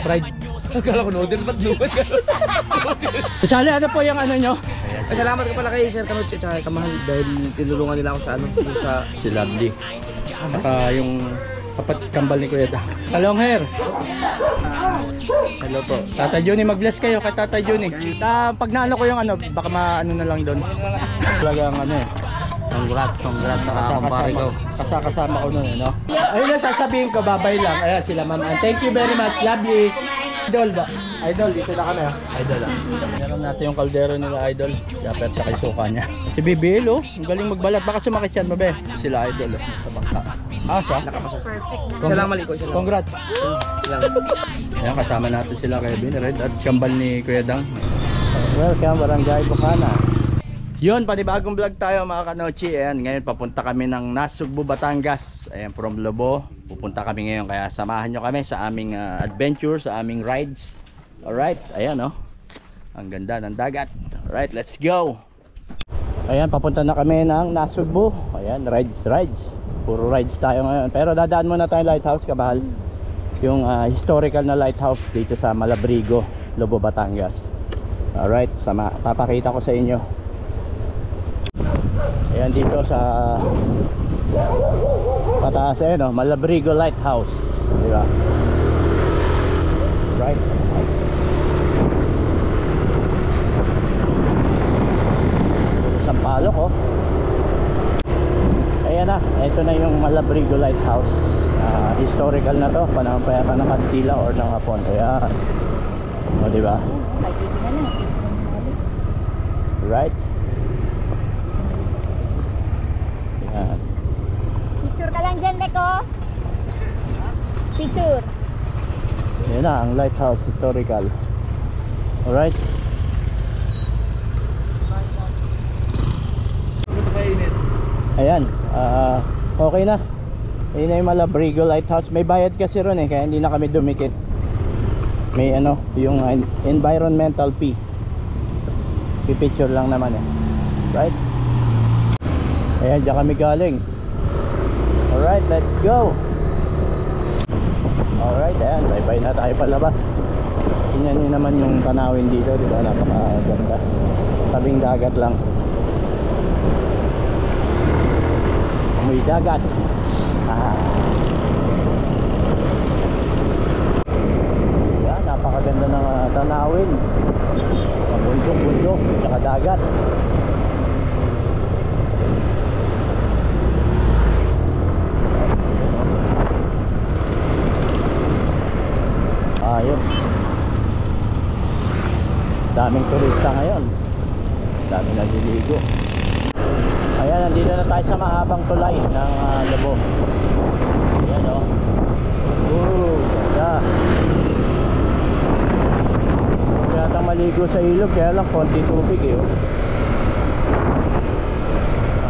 fried. Akala ko noodles, ba't suman ka? Sali, ano po yung ano nyo? Salamat ka pala kay Sir Kanuchi at saka kamahal dahil tinulungan nila ako sa ano, sa Si Lovely. Saka yung kapat kambal ni Kuya Da. Talong hair. Hello po. Tata Juni, mag-bless kayo kay Tata Juni. Pag naano ko yung ano, baka maano na lang doon. Talagang ano eh. congrats sa kumpare ko. Kasama ko nun, no? Ayun na, sasabihin ko, babay lang. Ayan sila, ma'am. Thank you very much. Love you. Idol ba? Idol, dito na kami, ha? Idol, ha? Meron natin yung kaldero nila, Idol. Dapat sa suka niya. Si Bibil, oh. Ang galing magbalat. Baka sumakit yan, mabe. Sila, Idol, oh. Sa bangka. Siya? Perfect. Isa lang mali ko. Congrats. Ayan, kasama natin sila, Kevin, Red, at kambal ni Kuya Dang. Welcome, Barangay Bukana. Yun, panibagong vlog tayo mga Kanochi. Ayan, ngayon papunta kami ng Nasugbu, Batangas. Ayan, from Lobo. Pupunta kami ngayon, kaya samahan nyo kami sa aming adventure, sa aming rides. Alright, ayan oh. Ang ganda ng dagat. Alright, let's go. Ayan, papunta na kami ng Nasugbu. Ayan, rides. Puro rides tayo ngayon. Pero dadaan muna tayo lighthouse, kabahal. Yung historical na lighthouse dito sa Malabrigo, Lobo, Batangas. Alright, papakita ko sa inyo. Ayan dito sa pataas, no? Malabrigo Lighthouse, di ba? Right. Sampalok, oh. Ayan na, ito na yung Malabrigo Lighthouse. Historical na to, panahon pa yata ng Kastila or ng Hapon. Ayan. O, di ba? Right. Picture ka lang dyan, Leko. Picture. Yan na, ang lighthouse historical. Alright. Ayan, okay na. Ayan na yung Malabrigo Lighthouse. May bayad kasi ron eh, kaya hindi na kami dumikit. May ano, yung environmental fee. Pipicture lang naman eh. Right? Ayan, dyan kami galing. Alright, let's go. Alright, ayan, bye-bye na tayo palabas. Tingnan nyo naman yung tanawin dito, diba? Napakaganda. Tabing dagat lang. Amoy dagat. Ayan, napakaganda ng tanawin. Bundok, tsaka dagat. Ayos. Daming turista ngayon. Daming naliligo. Ayan, nandito na tayo sa mahabang tulay ng Lobo. Ayan o. Ganda. Kaya tang maligo sa ilog, kaya lang konti tubig eh.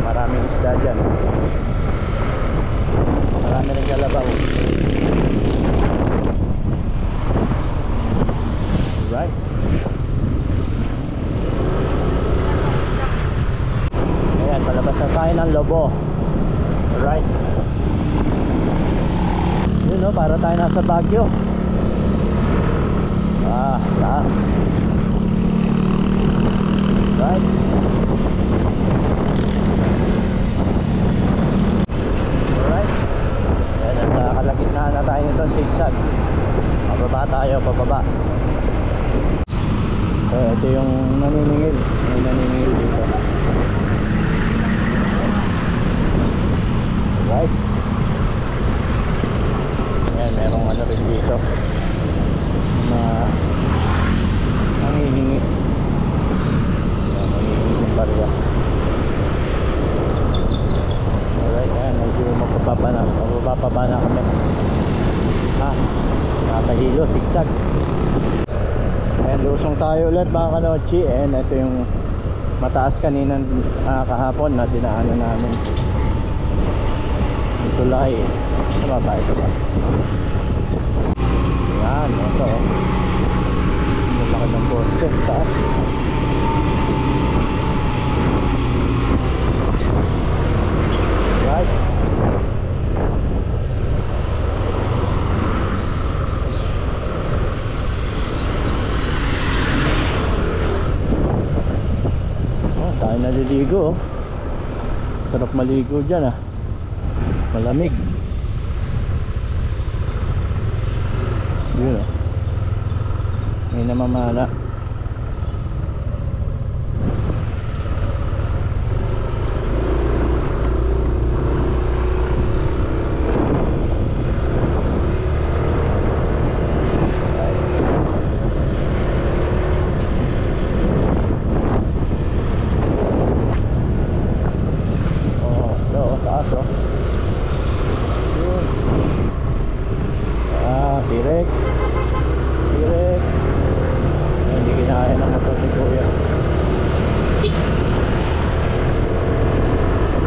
Maraming isda dyan. Marami rin kalabaw. Right. Ayan, palabas na tayo ng Lobo. Right. Yun o, para tayo nasa Baguio. Taas. Right. Alright. Ayan, nasa kalagitnaan na tayo nito, zigzag. Pababa tayo, pababa. Ito yung naniningil. May naniningil dito. Right. Ayan, merong ano rin dito na nangihingi. Ayan, nangihingi yung barya. Alright, ayan, medyo mapapaba na kami. Nakahilo, zigzag. Ayan, lusong tayo ulit mga Kanochi. And ito yung mataas kaninang kahapon na dinaanan namin. Yung tulay. Ito ba? Ayan, ito. Yung laki ng poste, taas. Right. naliligo oh. Sarap maligo dyan ah. Malamig. Yun oh. May namamala. Direct. Hindi kinaya ng motor ni Kuya.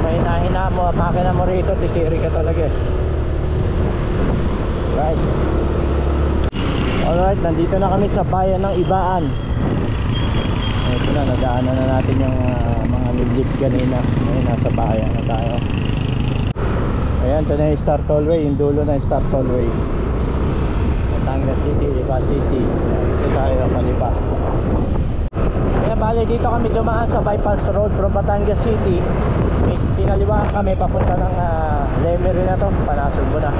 May hina mo, makina mo rito, titiri ka talaga eh. Right. Alright, nandito na kami sa bayan ng Ibaan. Ito na, nadaanan na natin yung mga liblib kanina. Ngayon, nasa bayan na tayo. Ayan, ito na yung Star Tollway, yung dulo na yung Star Tollway. Batangas City, Lipa City. Ito tayo, Kalipa. Kaya bali dito kami dumaan sa bypass road from Batangas City. Pinaliwaan kami papunta ng Lemery na to, Panasol mo na.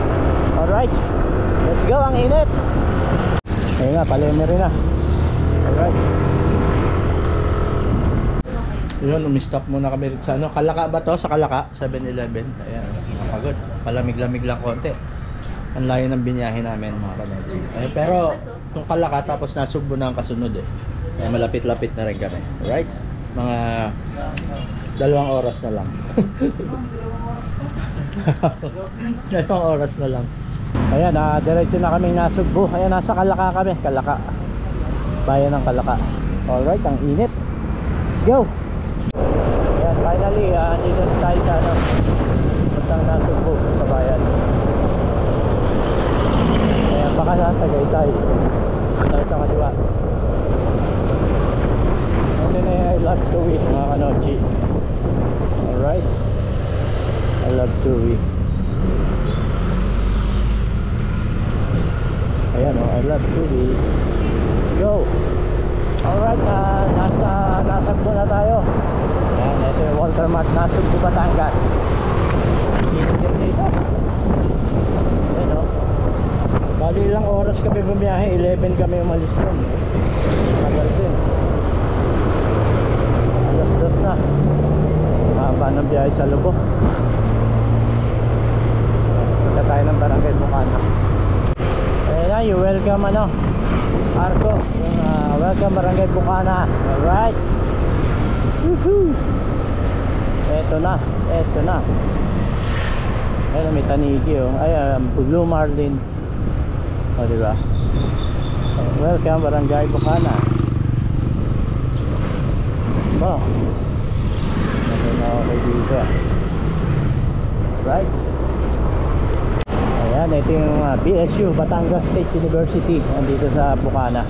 Alright, let's go, ang init. Ayun nga, pa-Lemery na. Alright. Yun, umistop muna kami rin sa ano, Kalaka ba to? Sa Kalaka, 7-Eleven. Ayan, napagod. Palamig-lamig lang konti. Ang layo ng binyahe namin mga kanodji. Pero kung Kalaka tapos Nasugbo na ang kasunod eh. Kaya malapit-lapit na rin kami. Alright? Mga 2 oras na lang. 2 oras na lang. Ayan, diretso na kami Nasugbo. Ayan, nasa Kalaka kami. Kalaka. Bayan ng Kalaka. Alright, ang init. Let's go! Ayan, finally, dito tayo sa ano, puntang Nasugbo sa bayan. Ayan, baka sa Tagaytay. Tayo sa kaliwa. Ito na yung I love Tuwi, mga kanodji. Alright, I love Tuwi. Ayan o, I love Tuwi. Let's go! Alright, Nasugbo na tayo. Ayan, ito yung Walter Mart, Nasugbo, Batangas. Init din dito. Ayan o. Bali ilang oras kami bumiyahe, 11 kami umalis doon. Tagal din. Alas 2 na. Mahaba ng biyahe sa Lubok. Punta tayo ng Barangay Bukana. Ayan na, you welcome ano, Arco, yung welcome Barangay Bukana. Alright. Woohoo! Eto na. Ayan, may tanigi oh. Ayan, Blue Marlin. O diba? Welcome Barangay Bukana. Ba? Ito na ako dito. Right? Ayan, ito yung BSU, Batangas State University. Andito sa Bukana.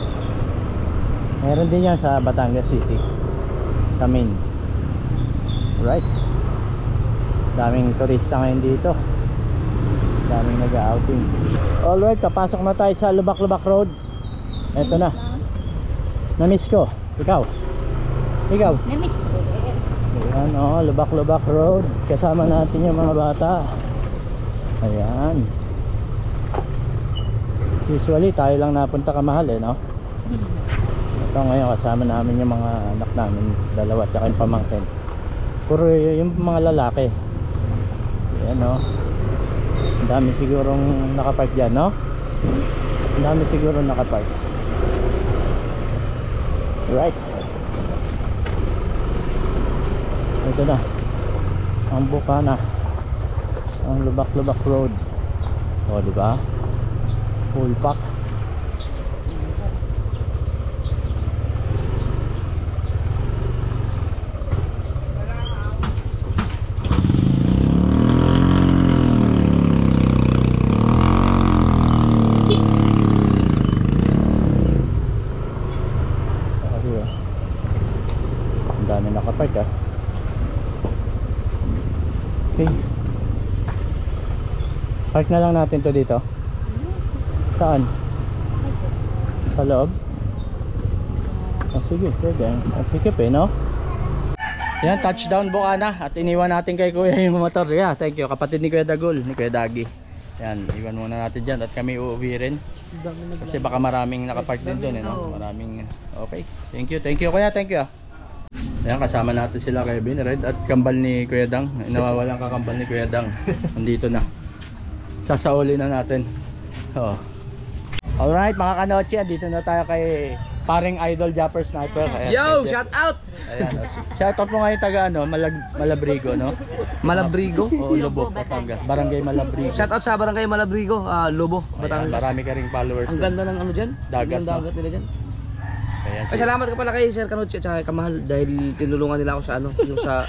Meron din yan sa Batangas City, sa main. Right? Daming turista ngayon dito. Daming nag-outing. Alright, papasok na tayo sa Lubak-Lubak Road. Eto na. Namiss ko. Ikaw? Namiss ko. Ayan o, Lubak-Lubak Road. Kasama natin yung mga bata. Ayan. Usually tayo lang napunta Kamahal eh, no? Ito ngayon kasama namin yung mga anak namin, 2 tsaka yung pamangkin. Puro yung mga lalaki. Ayan o. Ang dami sigurong nakapark dyan, no? Ang dami sigurong nakapark. Right. Ito na ang Bukana, ang Lubak-Lubak Road. O diba, full pack. Ang dami nakapark ah. Okay. Park na lang natin to dito. Saan? Sa loob? Oh, sige, pwede. Oh, sige pa, no? Yan, touchdown Bukana. At iniwan natin kay Kuya yung motor. Yeah, thank you. Kapatid ni Kuya Dagul, ni Kuya Dagi. Yan, iwan muna natin dyan. At kami uuwi rin. Kasi baka maraming nakapark din dun, no? Maraming, okay. Thank you Kuya, thank you. Ayan, kasama natin sila Kevin, Red at kambal ni Kuya Dang. Nawawalang kakambal ni Kuya Dang. Nandito na. Sasauli na natin. Oh. Alright mga kanoche, dito na tayo kay paring Idol Japper Sniper. Ayan, Yo, shout out! Ayan, shout out mo ngayon taga ano, Malabrigo, no? Malabrigo? Oo, Lobo, Batangas. Barangay Malabrigo. Shout out sa barangay Malabrigo, Lobo, Ayan, Batangas. marami ka ring followers. Ang ganda ng ano dyan? Dagat, Yung dagat nila dyan. Ayan, Ay, salamat ka pala kay Sir Kanuchi at saka kay Kamahal dahil tinulungan nila ako sa ano, yung sa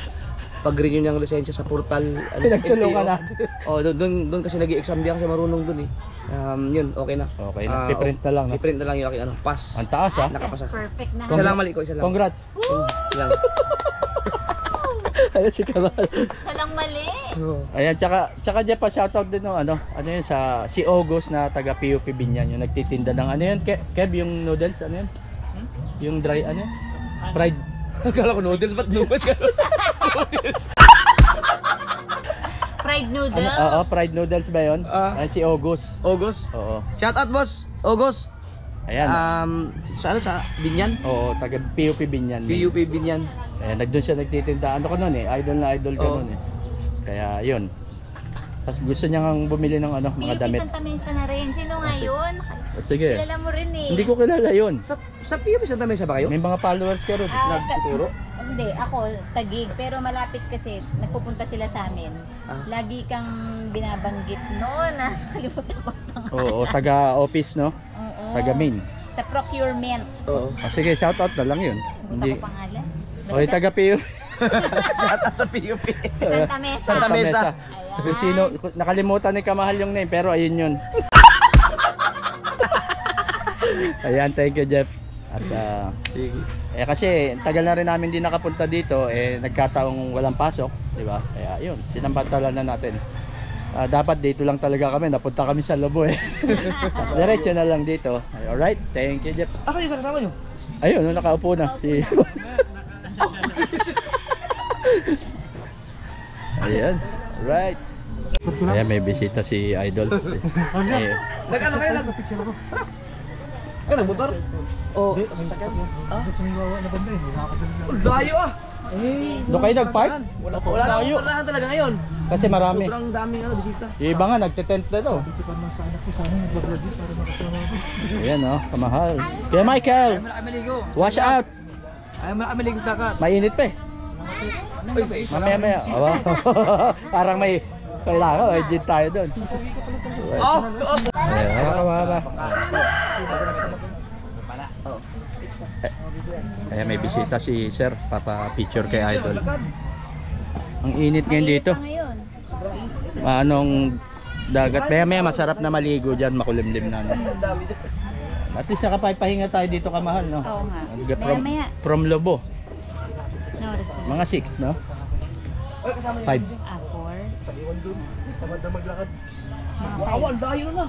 pag-renew ng lisensya sa portal. Pinagtulungan LTO. natin. Oh, doon kasi nag-i-exam di ako kasi marunong doon eh. Yun, okay na. Okay na, i-print na lang, no? I-print na lang yung aking ano, pass. Ang taas, ha? Nakapasa. Perfect na. Isa lang mali ko, isa lang. Congrats. Isa lang. Ayan si Kamal. Isa lang mali. Ayan, tsaka dyan pa shoutout din no, ano yun sa si August na taga PUP Binyan, yung nagtitinda ng ano yun, Kev, yung noodles, ano yun? Yung dry, ano yun? Fried. Akala ko noodles, ba't noodles ka? Fried noodles. Oo, fried noodles ba yun? Ayan si August. August. Oo. Shout out boss, August. Ayan. Sa ano, sa Binyan? Oo, taga PUP Binyan. PUP Binyan. Ayan, nagdoon siya nagtitinda. Ano ka nun eh, idol na idol ka nun eh. Kaya yun. Tapos gusto niya ngang bumili ng ano, mga PUP damit. Santa Mesa na rin. Sino nga yun? Sige. Kilala mo rin eh. Hindi ko kilala yun. Sa PUP Santa Mesa ba kayo? May mga followers ka rin. Nagtuturo? Hindi, ako Taguig. Pero malapit kasi nagpupunta sila sa amin. Lagi kang binabanggit noon. Nakalimutan ko pang. Oo, taga office no? Oo. Taga main. Sa procurement. Oo. Sige, shoutout na lang yun. Hindi ko pangalan. Oy, taga PUP. Shout out sa PUP. Santa Mesa. Santa Mesa. Kung sino, nakalimutan ni Kamahal yung name, pero ayun yun. Ayan, thank you Jeff. At kasi tagal na rin namin din nakapunta dito, nagkataong walang pasok, di ba? Kaya yun, sinambantalan na natin. Dapat dito lang talaga kami, napunta kami sa Lobo eh. Diretso na lang dito. Alright, thank you Jeff. Asan yung kasama nyo? Ayun, nakaupo na si Ayan, right. Ayan, may bisita si Idol. Ayun. Nag-ano kayo? Ka nagmotor? O sasakyan? Layo ah! Doon kayo nag-park? Wala na akong parahan talaga ngayon. Kasi marami. Sobrang daming bisita. Yung iba nga, nagte-tent na to. Ayan o, Kamahal. Kaya Michael, Ayaw mo na kami maligo. wash out. Ayaw mo na kami maligo kakat. Mainit pa eh. Mamaya. Parang may kailangan, may gin tayo doon. Ayan, Kamahal. Ayan, may bisita si Sir, papa-picture kay Idol. Ang init ngayon dito. Anong dagat. Maya masarap na maligo dyan, makulimlim na. No? At least nakapahinga tayo dito Kamahal, no? Oo nga. From, from Lobo. No, Mga 6, no? 5. 4. Wow, layo na.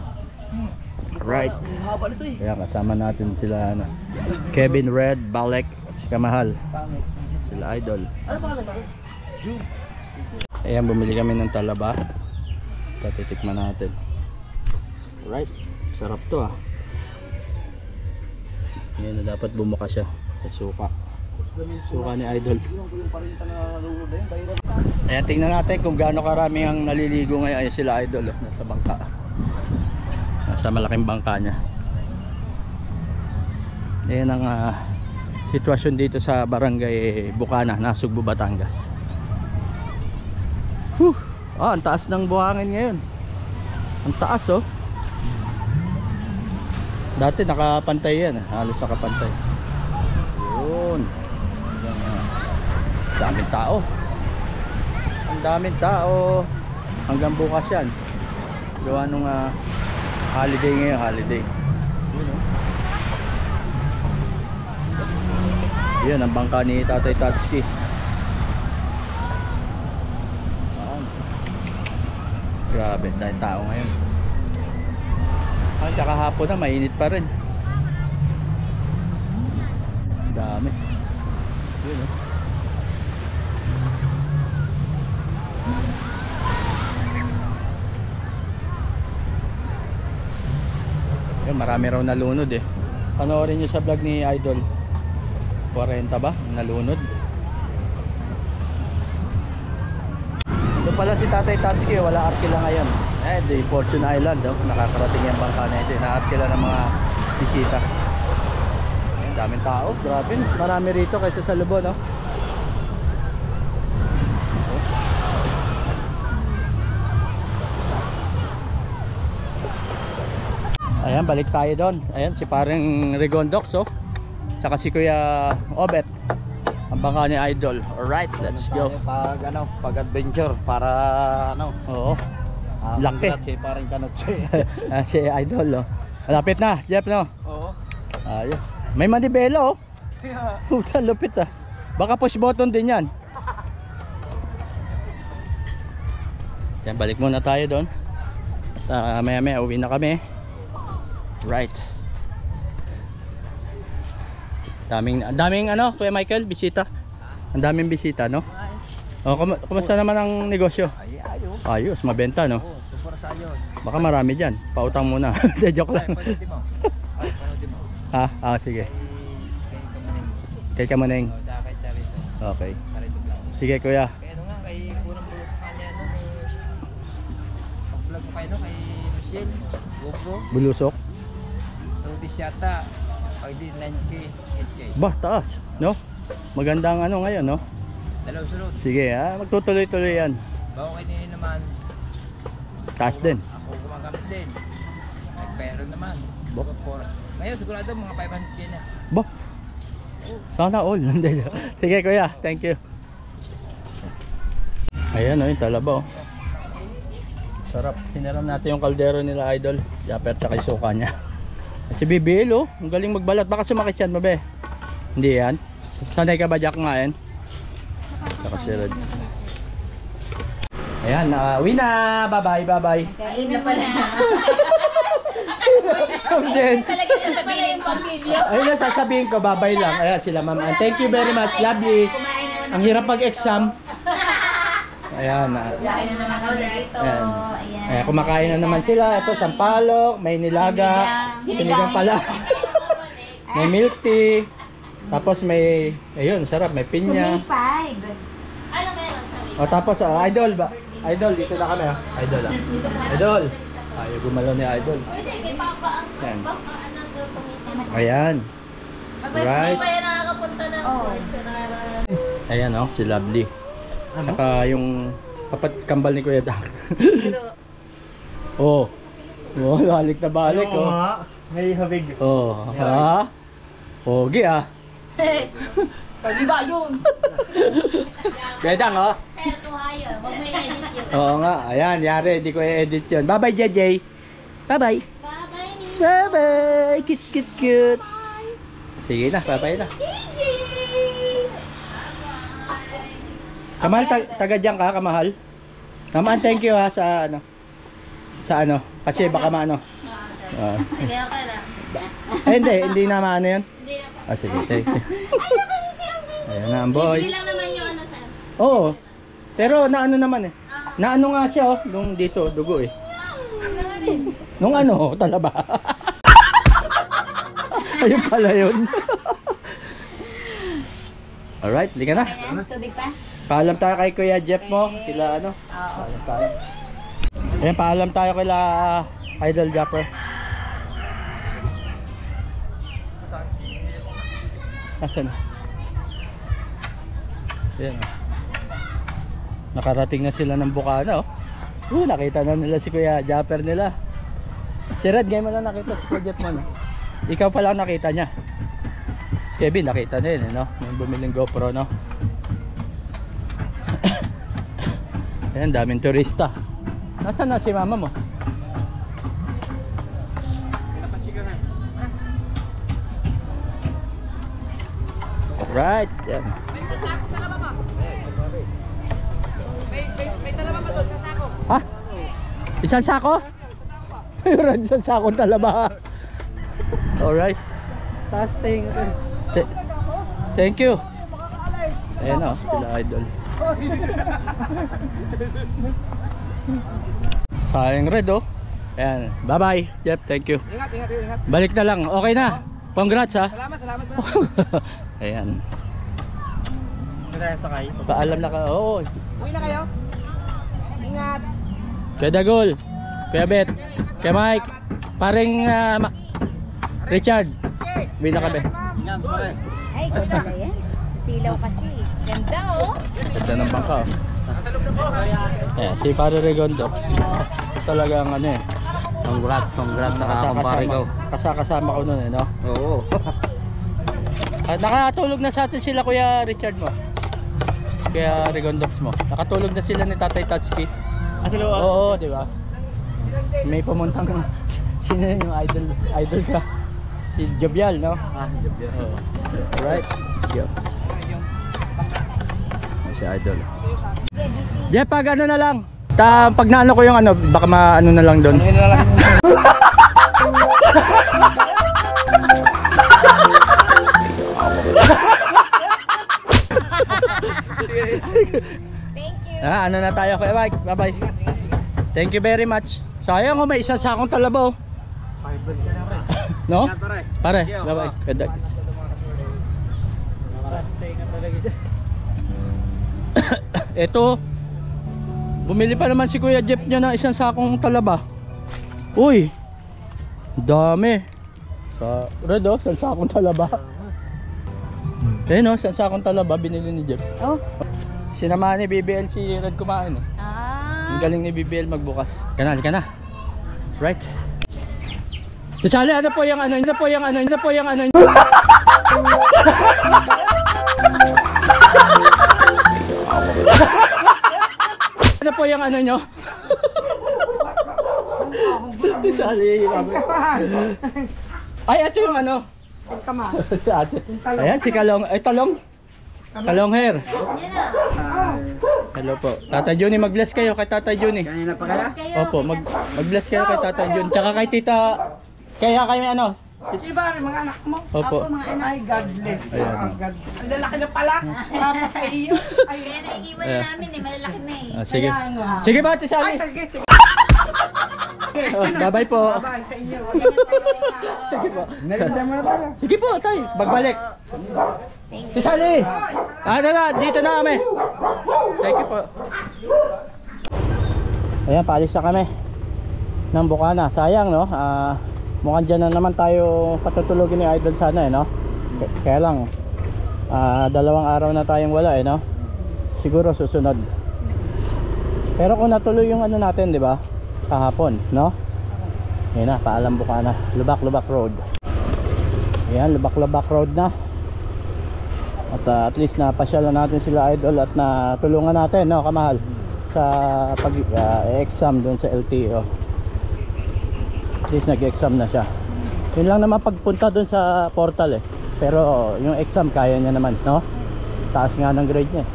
Right. Haba nito eh. Kaya kasama natin sila ano, Kevin, Red, Balek at si Kamahal. Sila Idol. Ano pa kasi? June. Ayan, bumili kami ng talaba. Patitikman natin. Right. Sarap to ah. Ngayon na dapat bumuka siya sa suka. Suka ni Idol. Ayan, tingnan natin kung gaano karami ang naliligo ngayon. Ayan sila Idol, nasa bangka. Nasa malaking bangka niya. Ayan ang sitwasyon dito sa barangay Bukana, Nasugbu, Batangas. Ang taas ng buhangin ngayon. Ang taas oh. Dati nakapantay yan, halos nakapantay. Yun. Daming tao. Ang daming tao. Hanggang bukas yan. Gawa nung holiday ngayon, holiday. Yun ang bangka ni Tatay Tatsuki. Grabe, dahil tao ngayon. Tsaka hapon na, mainit pa rin. Dami. Yun Yun, marami raw nalunod eh. Panoorin nyo sa vlog ni Idol. 40 ba? Nalunod. Doon pala si Tatay Tatsuki, wala arkila ngayon. Di Fortune Island, oh. Nakakarating yung bangka na ito. Inaarkila ng mga bisita. Ayan, daming tao, grabe. Marami rito kaysa sa Lubon, no? Ayan, balik tayo doon. Ayan, si parang Rigondox, oh. Tsaka si Kuya Obet. Ang bangka ni Idol. Alright, let's go. Pag ano, pag adventure para ano. Oo. Laki. Si parang Kanotse. Si Idol, oh. Malapit na, Jeff, no? Oo. Ayos. May manibela, oh. Puta, lupit, ah. Baka push button din yan. Yan, balik muna tayo doon. At maya maya uwi na kami. Right. Daming ano, Kuya Michael, bisita. Ang daming bisita, no? Oh, kumusta naman ang negosyo? Ayos. Ayos, mabenta, no? Oo, super sa ayos. Baka marami diyan. Pautang muna. Joke lang. Panoodin mo. Panoodin mo. Ha? Sige. Kay Kay Kamuneng. Kamuneng. Oo, tsaka kay Charito. Okay. Charito Vlog. Sige, Kuya. Kaya ano nga, kay unang vlog ko kanya ano, pag-vlog ko kayo no, kay Michelle, GoPro, Bulusok. notice yata, pag di 9K, 8K. Ba, taas, no? Magandang ano ngayon, no? Dalaw sunod. Sige, magtutuloy-tuloy yan. Bago kay Nini naman, Taas din. ako gumagamit din. Nag-viral naman. Bo. Ngayon sigurado mga 500K na. Ba, sana all. Sige, Kuya, thank you. Ayan, yung talaba, oh. Sarap. Hiniram natin yung kaldero nila, Idol. Japper tsaka yung suka niya. Si BBL, oh. Ang galing magbalat. Baka sumakit yan, babe. Hindi yan. Sanay ka ba, Jack, nga yan? Saka si Red. Ayan, uwi na. Bye-bye, bye-bye. Kain na pala. Talaga sasabihin yung pag-video. Ayun na, sasabihin ko, bye-bye lang. Ayan sila, ma'am. And thank you very much. Lovely. Ang hirap pag-exam. Ayan. Kain na naman ulit ito. Ayan. Ayan. Ayan, kumakain na naman sila. Ito, sampalok, may nilaga, sinigang pala. May milk tea. Tapos may, ayun, sarap, may pinya. May 5. Ano meron sa O tapos, Idol ba? Idol, dito na kami, Idol, Idol. Ayaw gumalaw ni Idol. Ayan. Ayan. Right. Ayan, oh, si Lovely. Saka yung kambal ni Kuya Dak. Oh. Oh, balik na balik, oh. May habig. Oh, ha? Pogi, ah. Pagi ba yun? Kuya Dang, oh. Sir, tuhayo. Huwag mo i-edit yun. Oo nga, ayan, yari, di ko i-edit yun. Bye-bye, JJ. Bye-bye. Bye-bye, Nini. Bye-bye. Cute, cute, cute. Sige na, bye-bye na. Kamahal, taga dyan ka, kamahal. Naman, thank you ha sa ano. Sa ano, kasi baka maano. Sige, okay lang. Hindi na maano yun. Hindi na. Sige, thank you. Ayan na ang boys. Hindi lang naman yung ano, sir. Oo. Pero naano naman eh. Naano nga siya, oh, nung dito, dugo eh. Nung ano, talaba. Ayun pala yun. Alright, hindi ka na. Tubig pa? Paalam tayo kay Kuya Jeff mo. Kila ano? Oo. Paalam tayo. Ayan, paalam tayo kila Idol Japper. Asan na? Ayan, oh. Nakarating na sila ng Bukana, oh. Nakita na nila si Kuya Japper nila. Si Red, ngayon mo na nakita si Kuya Jeff mo, no? Ikaw pa lang nakita niya. Kevin, nakita na yun, no? May bumiling GoPro, no? Ayan, daming turista. Nasaan na si mama mo? Right, yan. May talaba pa doon sa sako. Ha? Isang sako? Mayroon isang sako talaba. Alright. Thank you. Ayan o, sila Idol. Sayang red oh. Ayan. Bye bye Jeff, thank you. Ingat. Balik na lang, okay na. Congrats ha. Salamat bro. Ayan. Kaya sakay. Paalam na ka. Oo. Uwi na kayo. Ingat. Kuya Dagol, Kuya Bet, Kuya Mike, paring Richard. Uwi na kami. Yan, pare. Ay, ganda ba yan? Silaw kasi. Ganda oh. Ganda ng bangka oh. Ayan, si Pare Regondox. Talagang ano eh. Congrats sa kakumpare ko. Kasama ko nun eh, no? Oo. At nakatulog na sa atin sila Kuya Richard mo. Kuya Regondox mo. Nakatulog na sila ni Tatay Tatsuki. Sila Oo, di ba? May pumuntang sino yung idol ka? Si Jovial, no? Jovial. Oo. Alright. Yo. Si idol. Jeff, pag ano na lang. Pag naano ko yung ano, baka maano na lang doon. Ano na lang. Thank you. Ano na tayo Kuya Mike? Bye bye. Thank you very much. Sayang oh, may isang sakong talaba oh. No? Pare, bye bye. Kadag. Ito. Bumili pa naman si Kuya Jeff niya ng isang sakong talaba. Uy. Dami. Sa red oh, isang sakong talaba. Ayun oh, isang sakong talaba binili ni Jeff. Oh. Sinamahan ni BBL si Red kumain eh. Ang galing ni BBL magbukas. Ka na. Right. Sasali, ano po yung ano? Ano po yung ano? Ano po yung ano? Ano po yung ano nyo? Sasali. Ay, ito yung ano? Si ate. Ayan, si Kalong. Ay, Talong. Talong hair. Hello po. Tatay Juni, mag-bless kayo kay Tatay Juni. Kanina pa kaya? Opo, mag-bless kayo kay Tatay Juni. Tsaka kay Tita. Kaya kayo ano? Diba, mga anak mo? Opo. Ay, God bless. Ayan. Ang lalaki na pala. Para sa iyo. Ay, Kaya naiiwan Ayan. namin eh, malalaki na eh. Sige. kaya nga. Sige ba, Ate Sally? Sige, sige. Oh, bye-bye po. Bye sa inyo. Sige po. Naganda mo na tayo. Sige po, tay. Bagbalik. Thank Ate Sally. Ano na, dito na kami. Thank you po. Ayan, paalis na kami ng Bukana. Sayang, no? Mukhang dyan na naman tayo patutulogin ni Idol sana, eh, no? Kaya lang, 2 araw na tayong wala, eh, no? Siguro susunod. Pero kung natuloy yung ano natin, di ba? Kahapon, no? Ayan na, paalam Bukana. Lubak-Lubak Road. Ayan, Lubak-Lubak Road na. At at least napasyalan natin sila Idol at natulungan natin, no, kamahal, sa pag-exam doon sa LTO. At least nag-exam na siya. Yun lang naman pagpunta doon sa portal eh. Pero yung exam kaya niya naman, no? Taas nga ng grade niya.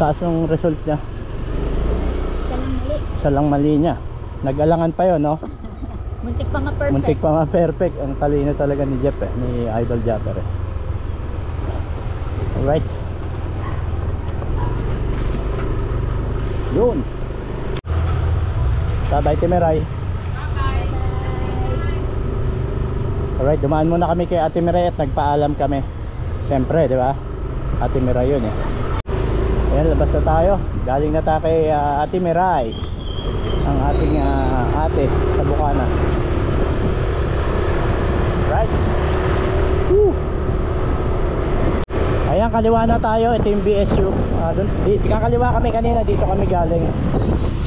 Taas ng result niya. Isa lang mali niya. Nag-alangan pa yun, no? Muntik pa ma-perfect. Muntik pa ma-perfect. Ang talino talaga ni Jeff eh, ni Idol Japper eh. Alright. Yun. Bye-bye Timiray. Alright, dumaan muna kami kay Ate Miray at nagpaalam kami. Siyempre, di ba? Ate Miray yun eh. Ayan, labas na tayo. Galing na tayo kay Ate Miray, ang ating ate sa Bukana. Right. Woo. Ayan, kaliwa na tayo. Ito yung BSU. Kakaliwa kami kanina. Dito kami galing.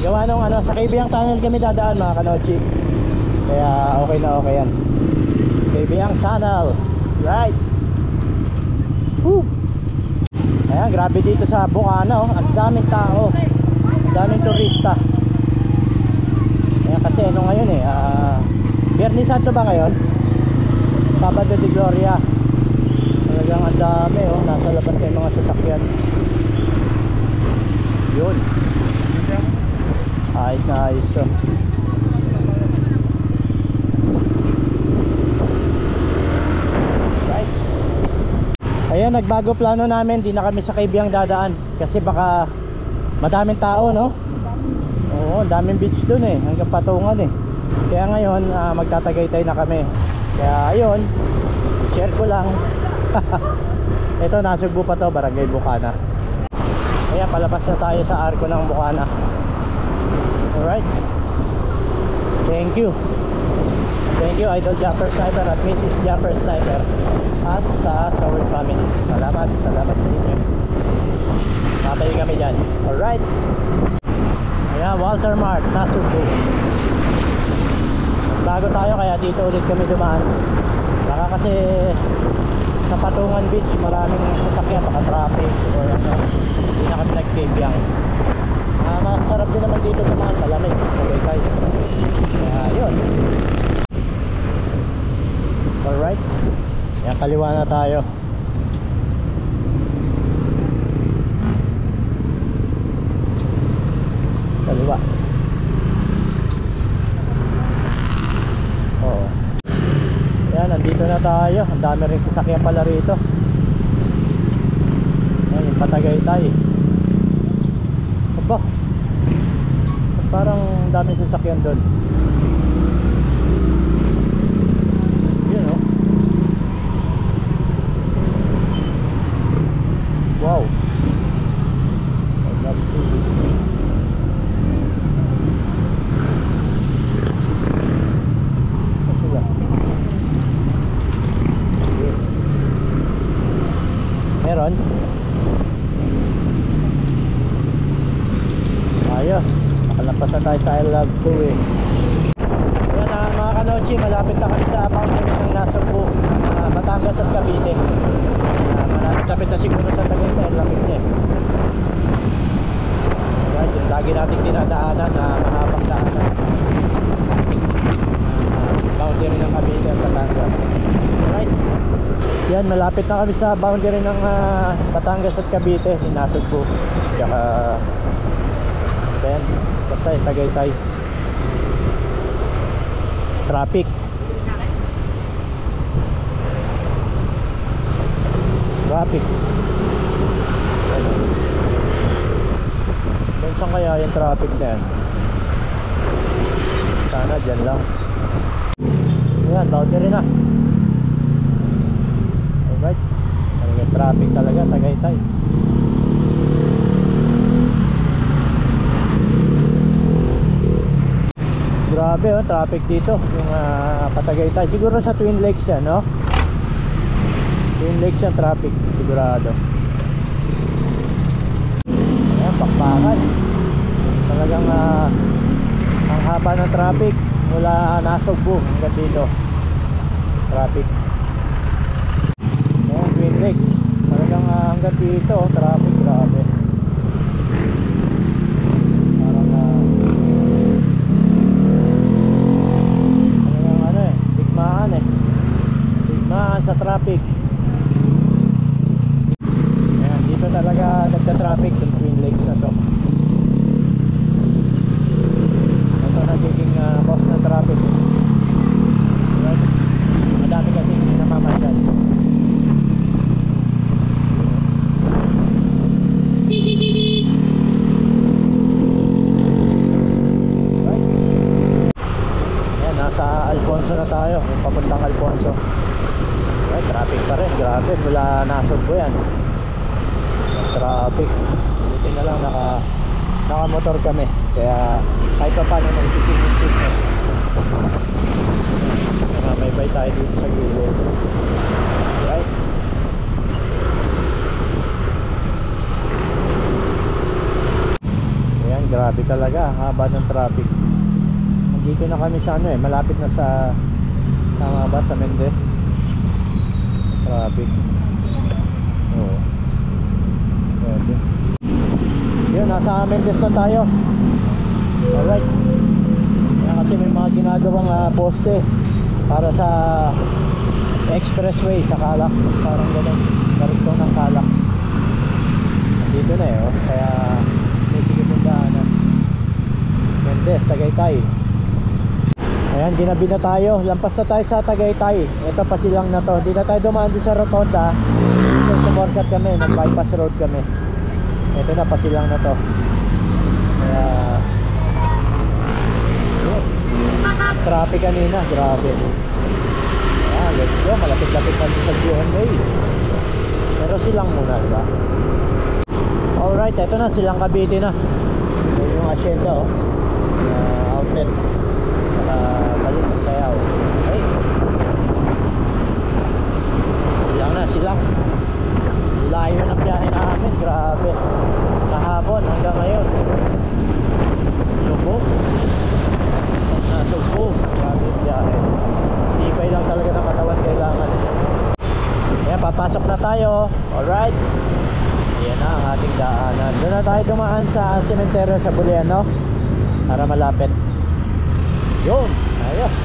Gawa nung ano, sa Kaibiyang Tunnel kami dadaan mga kanochi. Kaya okay na okay yan. Kaibiyang Tunnel. Right. Woo. Ayan, grabe dito sa Bukana, oh. Ang daming tao. Ang daming turista. Ayan, kasi ano ngayon eh, Biyernes Santo ba ngayon? Sabado de Gloria. Talagang ang dami, oh. Nasa labas na yung mga sasakyan. Yun. Ayos na ayos to. Right. Ayan, Ngayon nagbago plano namin, di na kami sa Kaibiyang dadaan kasi baka madaming tao, no? Oo, daming beach dun eh, hanggang Patungan eh. Kaya ngayon magtatagaytay na kami. Kaya ayun, share ko lang. Ito, Nasugbu pa to, Barangay Bukana. Kaya palabas na tayo sa arko ng Bukana. Alright, thank you Idol Japper Sniper at Mrs. Japper Sniper at sa Stoward family. Salamat sa inyo. Tatay kami dyan. Alright, ayan, Walter Mart, Nasugbu. Bago tayo kaya dito ulit kami dumaan. Baka kasi sa Patungan Beach maraming sasakyan, baka traffic or ano, hindi na kami nag-Kaibiyang. Masarap din naman dito dumaan, malamig, Tagaytay. Kaya yun. Alright, yan, kaliwa na tayo. Kaliwa. Oo. Yan, nandito na tayo. Ang dami rin sasakyan pala rito. Yan, yung Patagaytay. Aba, parang dami sasakyan doon. Yun, oh. Wow. I love to. Meron. Ayos, nakalampas na tayo sa I Love to eh. Ayan mga kanochi, malapit na kami sa boundary ng Nasugbu, Batangas at Cavite. Malapit na siguro sa Tagaytay, lapit niya. Ayan, yung lagi natin dinadaanan na mahabang daanan, boundary ng Cavite at Batangas. Alright, yan, malapit na kami sa boundary ng Batangas at Cavite, Nasugbu. Tsaka then, basta yung Tagaytay. Traffic. Then saan kaya yung traffic na yan? Sana dyan lang. Ayan, boundary na. Alright, may traffic talaga, Tagaytay. Grabe, oh, traffic dito yung Patagaytay. Siguro sa Twin Lakes yan, no? Twin Lakes yan, traffic, sigurado. Ayan, Bakbakan. Talagang ang haba ng traffic mula Nasugbu hanggang dito. Traffic. Ayan, Twin Lakes. Talagang hanggang dito, traffic, grabe. Sa traffic. Ayan, dito talaga nagka-traffic yung Twin Lakes na to. Ito nagiging cause ng traffic. Right? Madami kasi namamadyan. Right? Ayan, nasa Alfonso na tayo. Yung papuntang Alfonso. Ay, traffic pa rin, grabe, mula Nasugbu yan. Traffic. Buti na lang naka-motor kami. Kaya kahit pa paano nagsisingit-singit. May bay tayo dito sa gilid. Right? Ayan, grabe talaga, haba ng traffic. Nandito na kami sa malapit na sa, tama ba, sa Mendez. Traffic. Oo. Pwede. Yun, nasa Mendez na tayo. Alright. Yan kasi may mga ginagawang poste para sa expressway sa Calax. Parang ganun. Narito ng Calax. Nandito na eh. Oh. Kaya may sige pong daanan. Mendez, Tagaytay. Ayan, ginabi na tayo. Lampas na tayo sa Tagaytay. Ito pa silang na to. Di na tayo dumaan din sa Rotonda. shortcut kami, nag-bypass road kami. Ito na, pasilang na to. Kaya yun. Traffic kanina, grabe. Ayan, let's go, malapit-lapit na sa GMA. Pero silang muna, diba? Alright, ito na, silang Cavite na. Ito yung Hacienda, oh. Outlet. Balik sa Sayaw. Okay. Silang na, silang. Layo ng biyahe namin, grabe. Kahapon hanggang ngayon. Subo. Nasubo. Grabe yung biyahe. Tibay lang talaga ng katawan kailangan. Ayan, papasok na tayo. Alright. Ayan na ang ating daanan. Doon na tayo dumaan sa sementeryo sa Buliano para malapit. Yun, ayos.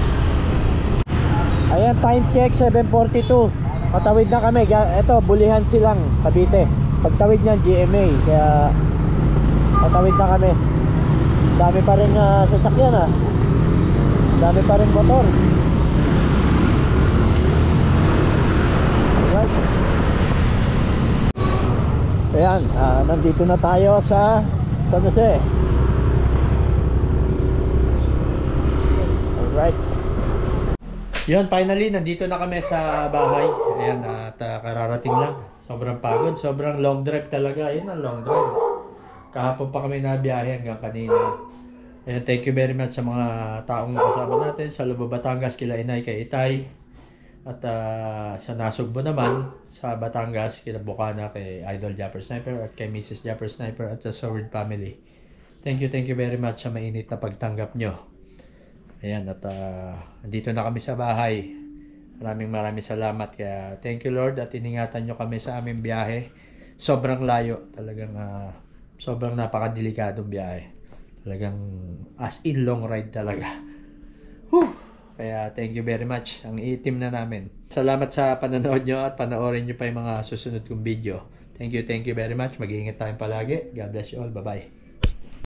Ayan, time check 7:42. Patawid na kami. Ito, Bulihan Silang, Cavite. Pagtawid niyan GMA. Kaya patawid na kami. Dami pa rin sasakyan ah. Dami pa rin motor. Alright. Ayan, nandito na tayo sa San Jose. Alright. Yun, finally, nandito na kami sa bahay. Ayan, at kararating lang. Sobrang pagod, sobrang long drive talaga. Ayan ang long drive. Kahapon pa kami nabiyahe hanggang kanina. Ayan, thank you very much sa mga taong kasama natin sa Lubao, Batangas, kila Inay, kay Itay. At sa Nasugbo naman, sa Batangas, kila Bukana, kay Idol Japper Sniper, at kay Mrs. Japper Sniper, at sa Soward family. Thank you very much sa mainit na pagtanggap nyo. Ayan, at dito na kami sa bahay. Maraming salamat. Kaya thank you Lord at iningatan nyo kami sa aming biyahe. Sobrang layo. Talagang sobrang napakadelikadong biyahe. Talagang as in long ride talaga. Whew! Kaya thank you very much. Ang itim na namin. Salamat sa panonood nyo at panoorin nyo pa yung mga susunod kong video. Thank you very much. Mag-iingat tayong palagi. God bless you all. Bye-bye.